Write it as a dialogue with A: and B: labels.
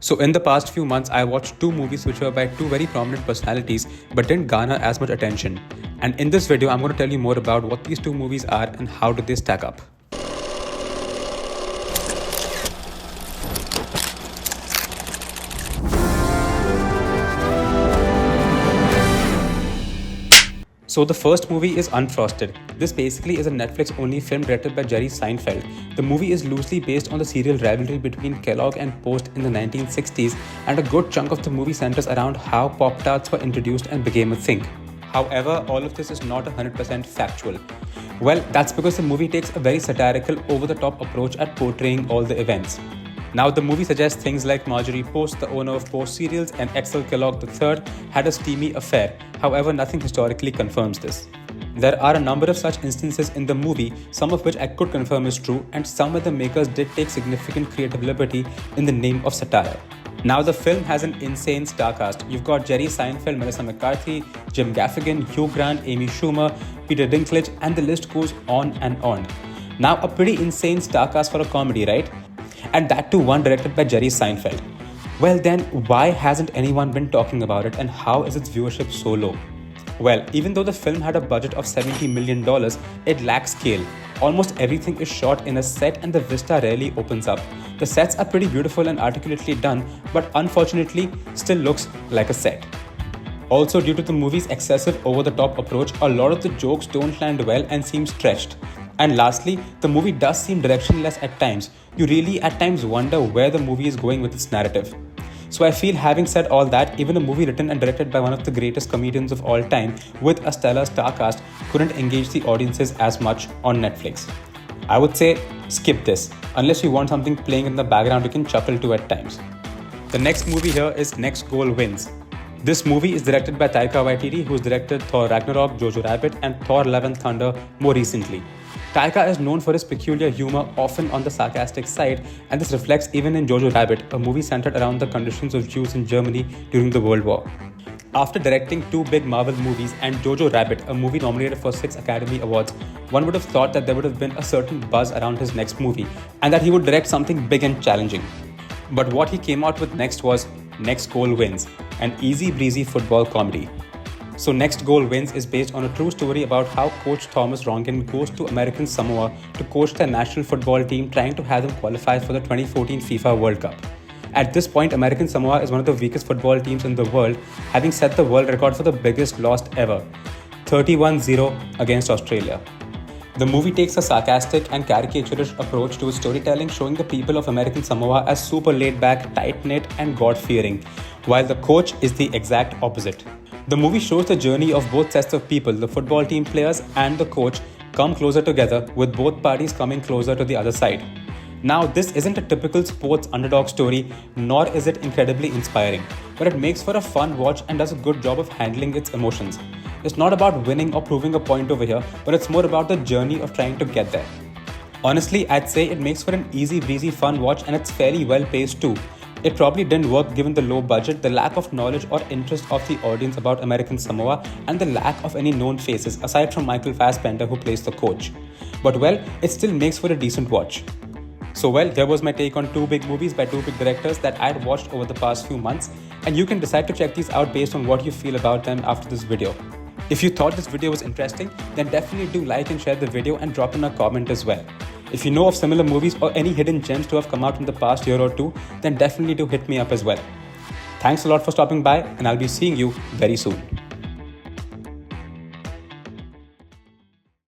A: So in the past few months, I watched two movies which were by two very prominent personalities but didn't garner as much attention. And in this video, I'm going to tell you more about what these two movies are and how do they stack up. So the first movie is Unfrosted. This basically is a Netflix-only film directed by Jerry Seinfeld. The movie is loosely based on the cereal rivalry between Kellogg and Post in the 1960s, and a good chunk of the movie centers around how Pop-Tarts were introduced and became a thing. However, all of this is not 100% factual. Well, that's because the movie takes a very satirical, over-the-top approach at portraying all the events. Now, the movie suggests things like Marjorie Post, the owner of Post cereals, and Excel Kellogg III had a steamy affair. However, nothing historically confirms this. There are a number of such instances in the movie, some of which I could confirm is true, and some where the makers did take significant creative liberty in the name of satire. Now, the film has an insane star cast. You've got Jerry Seinfeld, Melissa McCarthy, Jim Gaffigan, Hugh Grant, Amy Schumer, Peter Dinklage, and the list goes on and on. Now, a pretty insane star cast for a comedy, right? And that too one directed by Jerry Seinfeld. Well then, why hasn't anyone been talking about it, and how is its viewership so low? Well, even though the film had a budget of $70 million, it lacks scale. Almost everything is shot in a set and the vista rarely opens up. The sets are pretty beautiful and articulately done, but unfortunately still looks like a set. Also, due to the movie's excessive over-the-top approach, a lot of the jokes don't land well and seem stretched. And lastly, the movie does seem directionless at times. You really at times wonder where the movie is going with its narrative. So I feel, having said all that, even a movie written and directed by one of the greatest comedians of all time with a stellar star cast couldn't engage the audiences as much on Netflix. I would say skip this. Unless you want something playing in the background you can chuckle to at times. The next movie here is Next Goal Wins. This movie is directed by Taika Waititi, who's directed Thor Ragnarok, Jojo Rabbit, and Thor Love and Thunder more recently. Taika is known for his peculiar humor, often on the sarcastic side, and this reflects even in Jojo Rabbit, a movie centered around the conditions of Jews in Germany during the World War. After directing two big Marvel movies and Jojo Rabbit, a movie nominated for 6 Academy Awards, one would have thought that there would have been a certain buzz around his next movie, and that he would direct something big and challenging. But what he came out with next was Next Goal Wins, an easy breezy football comedy. So Next Goal Wins is based on a true story about how coach Thomas Rongen goes to American Samoa to coach their national football team, trying to have them qualify for the 2014 FIFA World Cup. At this point, American Samoa is one of the weakest football teams in the world, having set the world record for the biggest loss ever, 31-0 against Australia. The movie takes a sarcastic and caricaturish approach to its storytelling, showing the people of American Samoa as super laid-back, tight-knit, and God-fearing, while the coach is the exact opposite. The movie shows the journey of both sets of people, the football team players and the coach, come closer together, with both parties coming closer to the other side. Now, this isn't a typical sports underdog story, nor is it incredibly inspiring, but it makes for a fun watch and does a good job of handling its emotions. It's not about winning or proving a point over here, but it's more about the journey of trying to get there. Honestly, I'd say it makes for an easy breezy fun watch, and it's fairly well paced too. It probably didn't work given the low budget, the lack of knowledge or interest of the audience about American Samoa, and the lack of any known faces aside from Michael Fassbender, who plays the coach. But well, it still makes for a decent watch. So well, here was my take on two big movies by two big directors that I'd watched over the past few months, and you can decide to check these out based on what you feel about them after this video. If you thought this video was interesting, then definitely do like and share the video and drop in a comment as well. If you know of similar movies or any hidden gems to have come out in the past year or two, then definitely do hit me up as well. Thanks a lot for stopping by, and I'll be seeing you very soon.